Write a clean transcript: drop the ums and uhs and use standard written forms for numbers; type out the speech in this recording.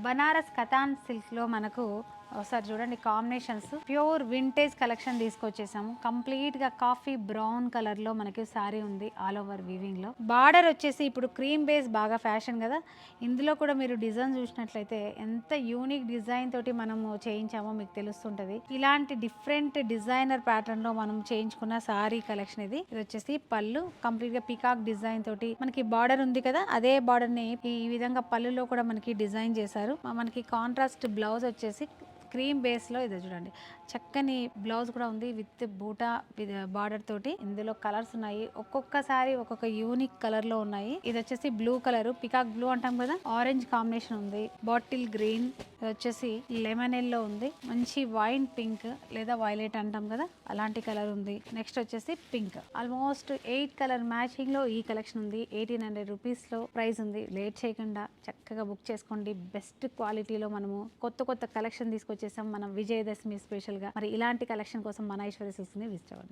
Banaras katan silk లో మనకు ఒకసారి చూడండి కాంబినేషన్స్ ప్యూర్ వింటేజ్ కలెక్షన్ తీసుకొచ్చేసాము. కంప్లీట్ గా కాఫీ బ్రౌన్ కలర్ లో మనకి సారీ ఉంది ఆల్ ఓవర్ వీవింగ్ లో. బార్డర్ వచ్చేసి ఇప్పుడు క్రీమ్ బేస్ బాగా ఫ్యాషన్ కదా, ఇందులో కూడా మీరు డిజైన్ చూసినట్లయితే ఎంత యూనిక్ డిజైన్ తోటి మనము చేయించామో మీకు తెలుస్తుంటది. ఇలాంటి డిఫరెంట్ డిజైనర్ ప్యాటర్న్ లో మనం చేయించుకున్న సారీ కలెక్షన్ ఇది. ఇది వచ్చేసి పళ్ళు కంప్లీట్ గా పికాక్ డిజైన్ తోటి మనకి బార్డర్ ఉంది కదా, అదే బార్డర్ ని ఈ విధంగా పళ్ళులో కూడా మనకి డిజైన్ చేశారు. మనకి కాంట్రాస్ట్ బ్లౌజ్ వచ్చేసి క్రీమ్ బేస్ లో ఇది చూడండి చక్కని బ్లౌజ్ కూడా ఉంది విత్ బూటా బార్డర్ తోటి. ఇందులో కలర్స్ ఉన్నాయి, ఒక్కొక్కసారి ఒక్కొక్క యూనిక్ కలర్ లో ఉన్నాయి. ఇది వచ్చేసి బ్లూ కలర్, పికాక్ బ్లూ అంటాం కదా, ఆరెంజ్ కాంబినేషన్ ఉంది, బాటిల్ గ్రీన్, ఇది వచ్చేసి లెమన్ ఎల్లో ఉంది, మంచి వైన్ పింక్ లేదా వైలెట్ అంటాం కదా అలాంటి కలర్ ఉంది. నెక్స్ట్ వచ్చేసి పింక్. ఆల్మోస్ట్ 8 కలర్ మ్యాచింగ్ లో ఈ కలెక్షన్ ఉంది. 1800 రూపీస్ లో ప్రైస్ ఉంది. లేట్ చేయకుండా చక్కగా బుక్ చేసుకోండి. బెస్ట్ క్వాలిటీలో మనము కొత్త కొత్త కలెక్షన్ తీసుకొచ్చేసాం మనం విజయదశమి స్పెషల్ గా. మరి ఇలాంటి కలెక్షన్ కోసం మన ఐశ్వర్య సిల్క్స్ ని విజిట్ అవ్వండి.